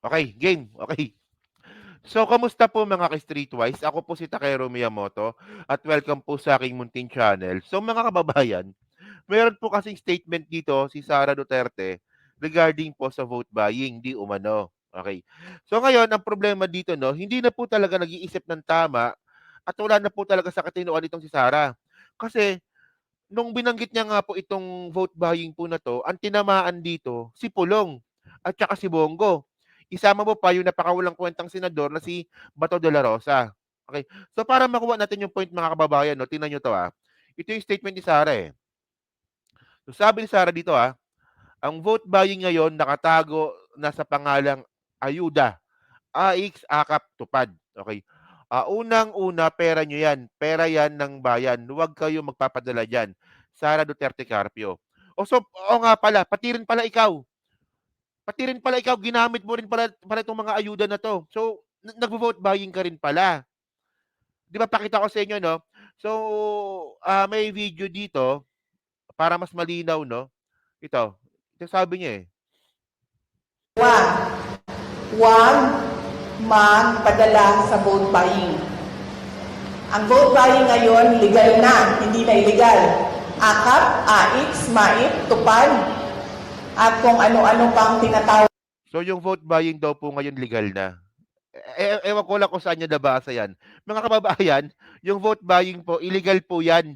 Okay, game. Okay. So, kamusta po mga ka-Streetwise? Ako po si Takero Miyamoto at welcome po sa aking munting channel. So, mga kababayan, meron po kasing statement dito si Sara Duterte regarding po sa vote buying, di umano. Okay. So, ngayon, ang problema dito, no, hindi na po talaga nag-iisip ng tama at wala na po talaga sa katinoan itong si Sara. Kasi, nung binanggit niya nga po itong vote buying po na to, ang tinamaan dito, si Pulong at saka si Bongo. Isama mo pa yung napakawalang kwentang senador na si Bato de la Rosa. Okay. So para makuha natin yung point mga kababayan, no, tingnan nyo to ah. Ito yung statement ni Sara eh. So sabi ni Sara dito ah, ang vote buying ngayon nakatago na sa pangalang ayuda. AX, akap, tupad. Okay. Unang-una, pera nyo yan. Pera yan ng bayan. Huwag kayo magpapadala dyan. Sara Duterte Carpio. O so, o nga pala, pati rin pala ikaw. Pati rin pala ikaw, ginamit mo rin pala itong mga ayuda na to. So, nag-vote buying ka rin pala. Di ba, pakita ko sa inyo, no? So, may video dito, para mas malinaw, no? Ito sabi niya eh. Huwag magpadala sa vote buying. Ang vote buying ngayon, legal na, hindi na illegal. AKAP, AX, MAIP, tupad, at kung ano-ano pang tinatawag. So, yung vote buying daw po ngayon legal na. Ewan ko lang kung saan niya nabasa yan. Mga kababayan, yung vote buying po, illegal po yan.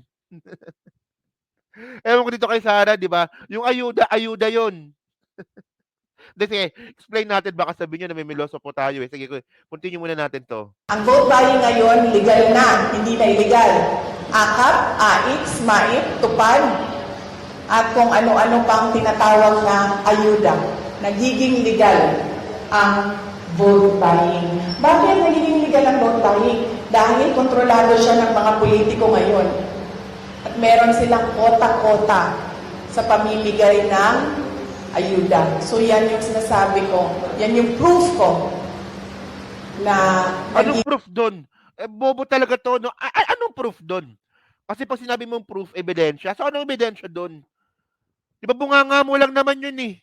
Ewan ko dito kay Sara, di ba? Yung ayuda, ayuda yon. Sige, explain natin. Baka sabihin nyo na may miloso po tayo eh. Sige, continue muna natin to. Ang vote buying ngayon, legal na, hindi na illegal. AKAP, AX, MAIP, tupad, at kung ano-ano pang tinatawag na ayuda. Nagiging legal ang vote buying. Bakit nagiging legal ang vote buying? Dahil kontrolado siya ng mga politiko ngayon. At meron silang kota-kota sa pamimigay ng ayuda. So yan yung sinasabi ko, yan yung proof ko na Anong proof doon? Bobo talaga to. No? Anong proof doon? Kasi pag sinabi mong proof, ebidensya. So anong ebidensya doon? Di ba bunganga mo lang naman yun eh.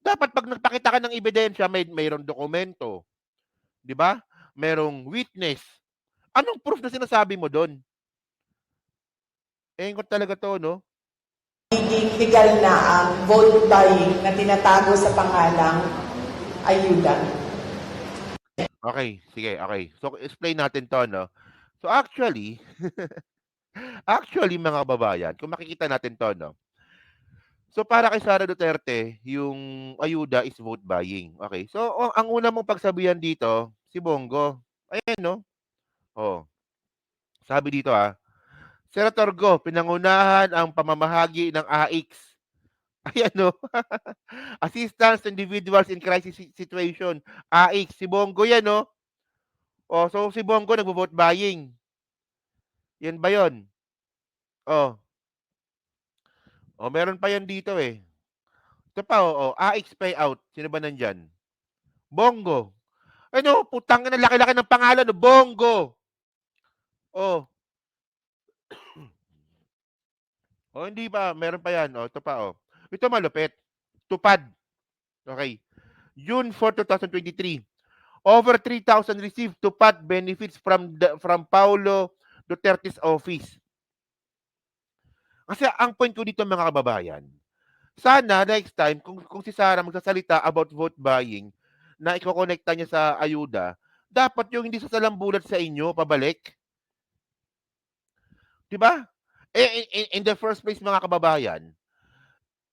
Dapat pag nagpakita ka ng ebidensya, mayroong dokumento. Di ba? Merong witness. Anong proof na sinasabi mo doon? Engot talaga to, no? Nagiging legal na ang vote buying na tinatago sa pangalang ayuda. Okay, sige, okay. So, explain natin to, no? So, actually, actually, mga kababayan, kung makikita natin to, no? So, para kay Sara Duterte, yung ayuda is vote buying. Okay, so, ang una mong pagsabihan dito, si Bongo. Ayan, no? Oh, sabi dito, Senator Go, pinangunahan ang pamamahagi ng AX. Ayan, no? Assistance to individuals in crisis situation. AX, si Bongo yan, no? Oh, so si Bongo nagvo-vote buying. Yan ba yon? Oh. Oh, meron pa yan dito eh. Ito pa, AX payout. Sino ba nandyan? Bongo. Ano, putang na laki-laki ng pangalan, no? Bongo. Oh. Oh, hindi pa. Meron pa yan. Oh, ito pa, oh. Ito malupit. Tupad. Okay. June 4, 2023. Over 3,000 received tupad benefits from Paulo Duterte's office. Kasi ang point ko dito mga kababayan, sana next time kung si Sara magsasalita about vote buying na iko-connecta niya sa ayuda, dapat yung hindi sasalambulat sa inyo pabalik. 'Di ba? In the first place mga kababayan,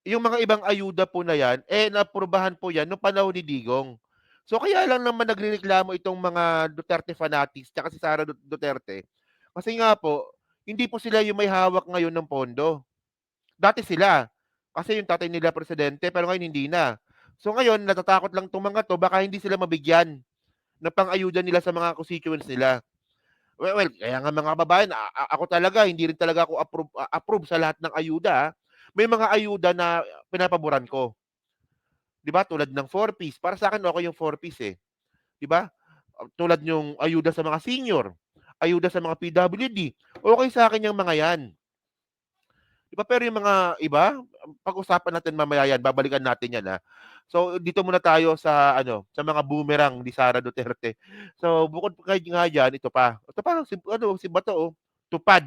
yung mga ibang ayuda po na yan, naaprubahan po yan noong panahon ni Digong. So kaya lang naman nagrereklamo itong mga Duterte fanatics tsaka si Sara Duterte. Kasi nga po, hindi po sila yung may hawak ngayon ng pondo. Dati sila. Kasi yung tatay nila presidente, pero ngayon hindi na. So ngayon, natatakot lang itong mga to, baka hindi sila mabigyan ng pang-ayuda nila sa mga constituents nila. Well, kaya nga mga kababayan, ako talaga, hindi rin talaga ako approve sa lahat ng ayuda. May mga ayuda na pinapaboran ko. 'Di ba? Tulad ng 4-piece. Para sa akin okay yung 4-piece eh. 'Di ba? Tulad yung ayuda sa mga senior, ayuda sa mga PWD. Okay sa akin yung mga 'yan. 'Di ba? Pero yung mga iba, pag-usapan natin mamaya yan, babalikan natin yan So, dito muna tayo sa ano, sa mga boomerang ni Sara Duterte. So, bukod kay nga diyan, ito pa si Bato, oh, tupad.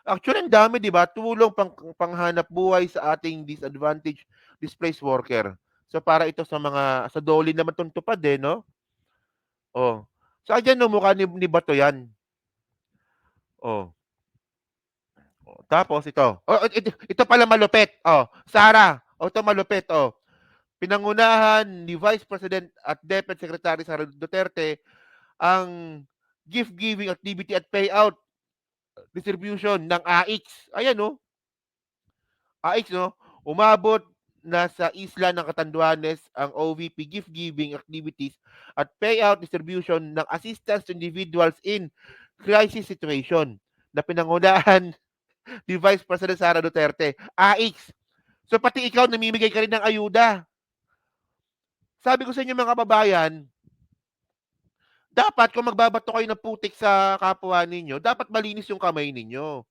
Actually, ang dami, 'di ba? Tulong panghanap buhay sa ating disadvantaged displaced worker. So, para ito sa DOLE naman 'tong tupad, eh, 'no? Oh. So, andiyan 'no, mukha ni Bato 'yan. Oh. Oh, tapos ito. Oh, ito pala malupit. Oh, Sara. Oh, ito malupit. Oh. Pinangunahan ni Vice President at DepEd Secretary Sara Duterte ang gift-giving activity at payout distribution ng AIX. Ayan, no? AIX, no? Umabot na sa isla ng Catanduanes ang OVP gift-giving activities at payout distribution ng assistance to individuals in crisis situation na pinangunahan ni Vice President Sara Duterte. AIX. So pati ikaw namimigay ka rin ng ayuda. Sabi ko sa inyo mga kababayan, dapat kung magbabato kayo ng putik sa kapwa ninyo, dapat malinis yung kamay ninyo.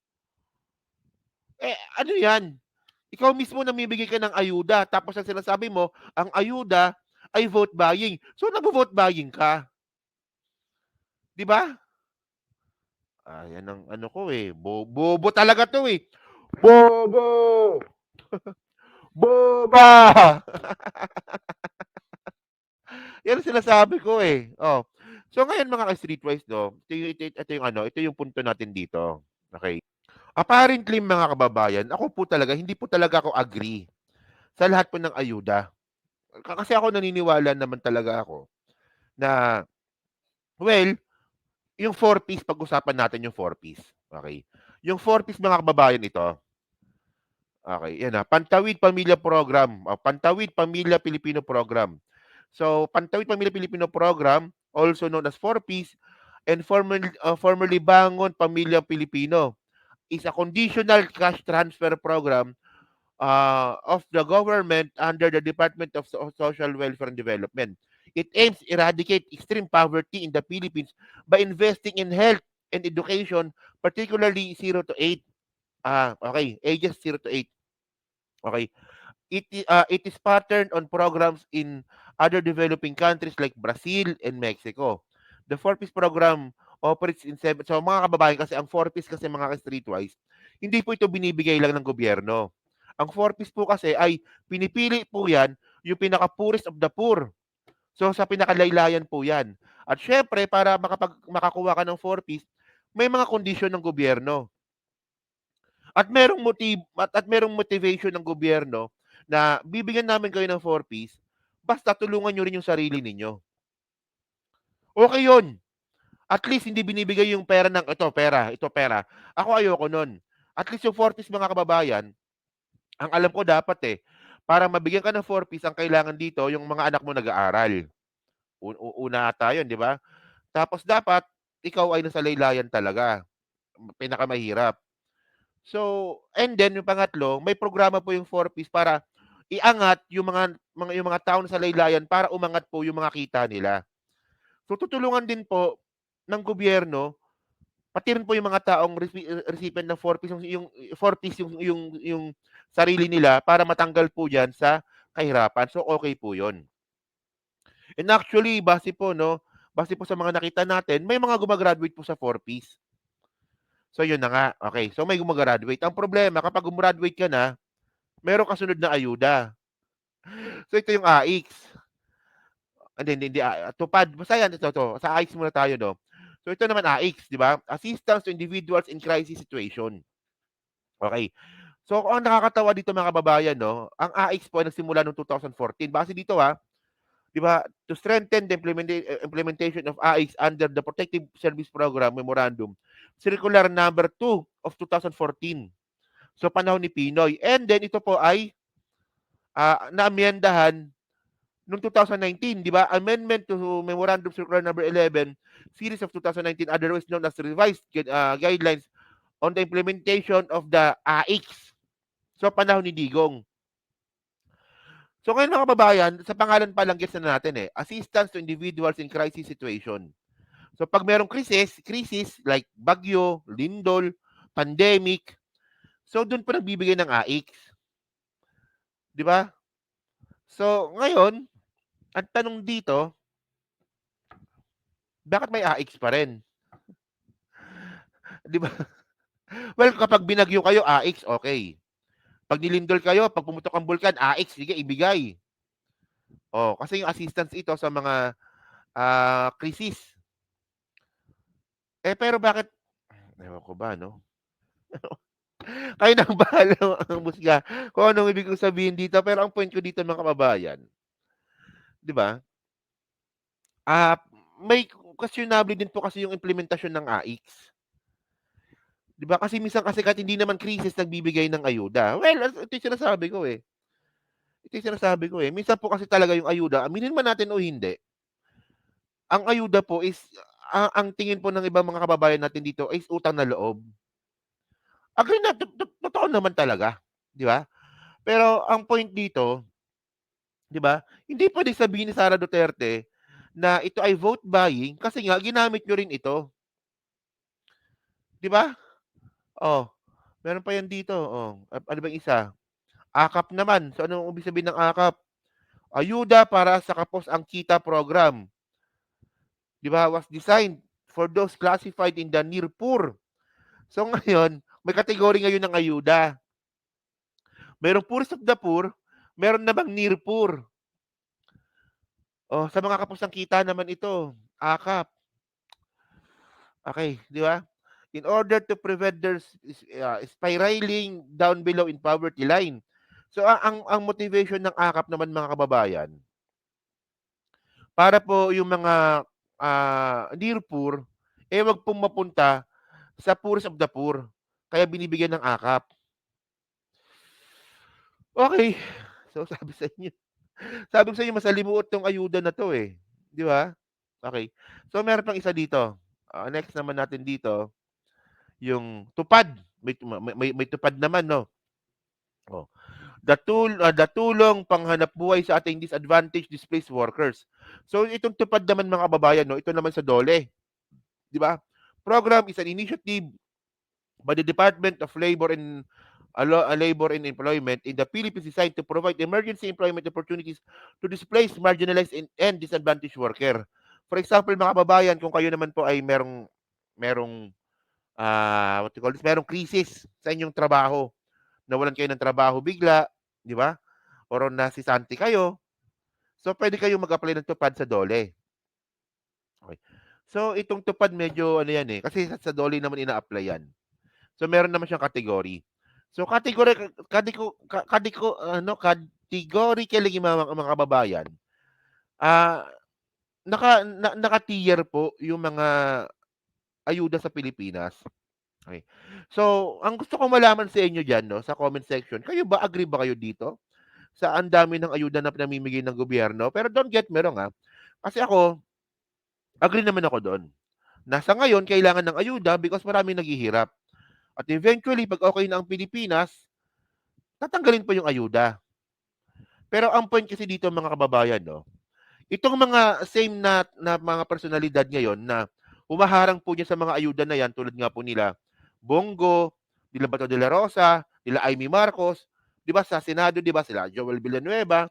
Eh, ano yan? Ikaw mismo namimigay ka ng ayuda, tapos ang sinasabi mo, ang ayuda ay vote buying. So, nag-vote buying ka. Di ba? Yan ang ano ko eh. Bobo talaga to eh. Bobo! Boba! Yan ang sinasabi ko eh. Oh. So ngayon mga ka-streetwise, no, ito yung punto natin dito. Okay. Apparently mga kababayan, ako po talaga, hindi po talaga ako agree sa lahat po ng ayuda. Kasi ako naniniwala naman talaga ako na, well, yung 4 piece, pag-usapan natin yung 4 piece. Okay. Yung 4 piece mga kababayan ito. Okay, yan na. Pantawid Pamilya Program. Pantawid Pamilya Pilipino Program. So, Pantawid Pamilya Pilipino Program, also known as 4Ps, and formerly Bangon Pamilya Pilipino, is a conditional cash transfer program of the government under the Department of Social Welfare and Development. It aims to eradicate extreme poverty in the Philippines by investing in health and education, particularly 0 to 8. Okay, ages 0 to 8. Okay. It is patterned on programs in other developing countries like Brazil and Mexico. The 4-piece program operates in 7. So mga kababayan, kasi ang 4-piece kasi mga streetwise, hindi po ito binibigay lang ng gobyerno. Ang 4-piece po kasi ay pinipili po yan yung pinaka-poorest of the poor. So sa pinakalaylayan po yan. At syempre, para makakuha ka ng 4-piece, may mga kondisyon ng gobyerno. At merong motivation ng gobyerno na bibigyan namin kayo ng 4-piece, basta tulungan nyo rin yung sarili ninyo. Okay yun. At least hindi binibigay yung pera ng ito pera. Ako ayoko nun. At least yung 4-piece mga kababayan, ang alam ko dapat para mabigyan ka ng 4-piece, ang kailangan dito yung mga anak mo nag-aaral. Una ata yun, di ba? Tapos dapat ikaw ay nasa laylayan talaga. Pinakamahirap. So, and then yung pangatlo, may programa po yung 4-piece para iangat yung mga tao sa laylayan para umangat po yung mga kita nila. So tutulungan din po ng gobyerno pati rin po yung mga taong recipient ng 4-piece yung 4-piece yung sarili nila para matanggal po diyan sa kahirapan. So okay po 'yon. And actually base po sa mga nakita natin, may mga gumagraduate po sa 4-piece. So yun na nga. Okay. So may gumagraduate. Ang problema kapag gumraduate ka na, meron kasunod na ayuda. So ito yung AIX. Hindi, tupad. Basta yan, ito. Sa AIX muna tayo, no? So ito naman AIX, di ba? Assistance to Individuals in Crisis Situation. Okay. So ang nakakatawa dito mga kababayan, no? Ang AIX po ay nagsimula noong 2014. Base dito di ba? To strengthen the implementation of AIX under the Protective Service Program Memorandum, Circular number 2 of 2014. So panahon ni Pinoy. And then ito po ay naamyendahan noong 2019, di ba? Amendment to Memorandum Circular number 11, series of 2019, otherwise known as revised guidelines on the implementation of the AIX. So panahon ni Digong. So ngayon mga kababayan, sa pangalan pa lang gets na natin assistance to individuals in crisis situation. So pag merong crisis like bagyo, lindol, pandemic, so doon po nagbibigay ng AIX. Di ba? So, ngayon, ang tanong dito, bakit may AX pa rin? 'Di ba? Well, kapag binagyo kayo, AX, okay. 'Pag nilindol kayo, 'pag pumutok ang bulkan, AX, sige ibigay. Oh, kasi yung assistance ito sa mga, krisis. Pero bakit ewan ko ba 'no? Kayo ng bahalang humusga kung anong ibig kong sabihin dito, pero ang point ko dito mga kababayan, 'di ba, ah, may questionable din po kasi yung implementasyon ng AX. 'Di ba kasi minsan kasi kahit hindi naman krisis nagbibigay ng ayuda. Well, ito yung sinasabi ko, eh. Ito yung sinasabi ko, eh. Minsan po kasi talaga yung ayuda, aminin man natin o hindi, ang ayuda po is ang tingin po ng ibang mga kababayan natin dito is utang na loob. Agree na totoo naman talaga, 'di ba? Pero ang point dito, 'di ba, hindi puwedeng sabihin ni Sara Duterte na ito ay vote buying kasi nga ginamit niyo rin ito, 'di ba? Oh, meron pa 'yan dito, oh, ano bang isa? AKAP naman. So, anong ibig sabihin ng AKAP? Ayuda para sa Kapos ang Kita program, 'di ba, was designed for those classified in the near poor. So, ngayon, may category ngayon ng ayuda. Merong poorest of the poor, meron namang near poor. Oh, sa mga kapos ang kita naman ito, AKAP. Okay, 'di ba? In order to prevent their spiraling down below in poverty line. So, ang motivation ng AKAP naman mga kababayan, para po yung mga, near poor, wag pong mapunta sa poorest of the poor. Kaya binibigyan ng AKAP. Okay. So, sabi ko sa inyo masalimuot 'tong ayuda na 'to, eh, 'di ba? Okay. So, meron pang isa dito. Next naman natin dito, yung tupad. May tupad naman 'no. Oh, the tulong panghanapbuhay sa ating disadvantaged displaced workers. So, itong tupad naman mga kababayan 'no, ito naman sa DOLE, 'di ba? Program is an initiative by the Department of Labor and Employment in the Philippines designed to provide emergency employment opportunities to displaced, marginalized, and disadvantaged worker. For example, mga kababayan, kung kayo naman po ay merong what you call this, merong krisis sa inyong trabaho, nawalan kayo ng trabaho bigla, 'di ba? Or nasisante kayo, so pwede kayong mag-apply ng tupad sa DOLE. Okay. So itong tupad medyo ano yan, eh, kasi sa DOLE naman ina-apply yan. So meron naman siyang category. So categorically mga kababayan, ah, naka-tier po yung mga ayuda sa Pilipinas. Okay. So, ang gusto kong malaman sa inyo diyan 'no, sa comment section, kayo ba, agree ba kayo dito sa ang dami ng ayuda na pinamimigay ng gobyerno? Pero don't get me wrong, kasi ako, agree naman ako do'n. Na sa ngayon kailangan ng ayuda because maraming naghihirap. At eventually 'pag okey na ang Pilipinas, tatanggalin po yung ayuda. Pero ang point kasi dito mga kababayan 'no, itong mga same na mga personalidad ngayon na humaharang po diyan sa mga ayuda na 'yan tulad nga po nila Bongo, nila Bato de la Rosa, nila Amy Marcos, 'di ba sa Senado 'di ba sila Joel Villanueva,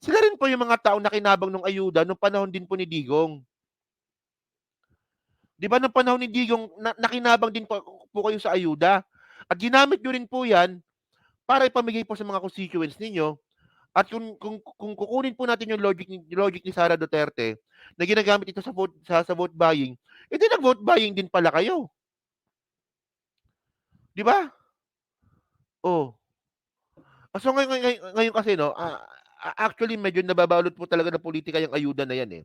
sila rin po yung mga taong nakinabang nung ayuda nung panahon din po ni Digong. 'Di ba nung panahon ni Digong nakinabang din po kayo sa ayuda at ginamit niyo rin po 'yan para ipamigay po sa mga constituents ninyo. At kung kukunin po natin yung logic ni Sara Duterte na ginagamit ito sa vote buying, di nag-vote buying din pala kayo, 'di ba? Oh, so ngayon kasi 'no, actually medyo nababalot po talaga ng pulitika yung ayuda na yan, eh.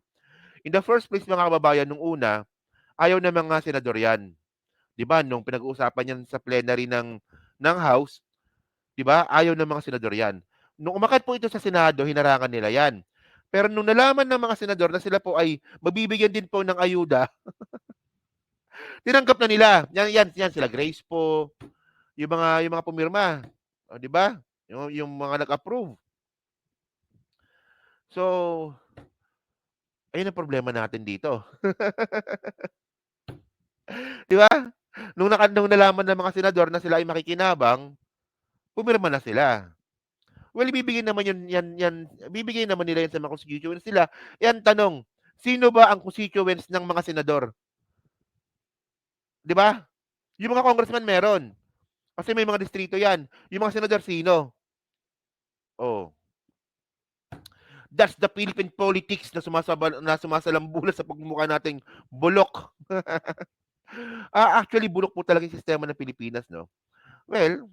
In the first place mga kababayan, nung una, ayaw ng mga senador yan. 'Di ba nung pinag-uusapan yan sa plenary ng House, 'di ba, ayaw ng mga senador yan. Nung umakyat po ito sa Senado, hinarangan nila yan. Pero nung nalaman ng mga senador na sila po ay mabibigyan din po ng ayuda, tinanggap na nila. Yan sila Grace po, yung mga pumirma, oh, 'di ba? Yung mga nag-approve. So, ayun ang problema natin dito, 'di ba? Nung nalaman ng mga senador na sila ay makikinabang, pumirma na sila. Well, bibigay naman nila yan sa mga constituents nila. Yan tanong, sino ba ang constituents ng mga senador? 'Di ba? Yung mga congressman meron, kasi may mga distrito yan. Yung mga senador sino? Oh, that's the Philippine politics na sumasalambulan sa pagmumukha nating bulok. Actually bulok po talaga yung sistema ng Pilipinas, 'no? Well,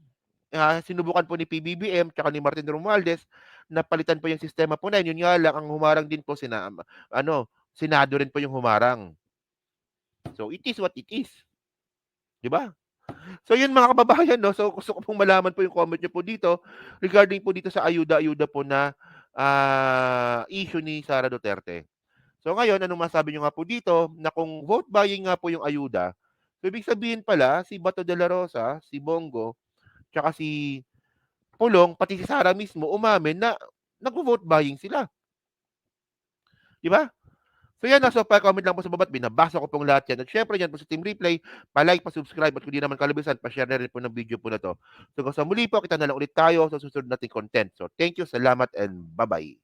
sinubukan po ni PBBM tsaka ni Martin Romualdez na palitan po yung sistema po na yun. Yun nga lang, ang humarang din po Senado rin po yung humarang. So, it is what it is. 'Di ba? So, yun mga kababayan, no? So, gusto ko pong malaman po yung comment nyo po dito regarding po dito sa ayuda-ayuda po na issue ni Sara Duterte. So, ngayon, anong masabi nyo nga po dito na kung vote buying nga po yung ayuda, so, ibig sabihin pala, si Bato de la Rosa, si Bongo, tsaka si Pulong, pati si Sara mismo, umamin na nag-vote buying sila. Di ba? So yan, so pa-comment lang po sa baba at binabasa ko pong lahat yan. At syempre yan po sa Team Replay, pa-like, pa-subscribe at kung di naman kalubisan, pa-share na rin po ng video po na to. So kung sa muli po, kita na lang ulit tayo sa susunod nating content. So thank you, salamat, and bye-bye.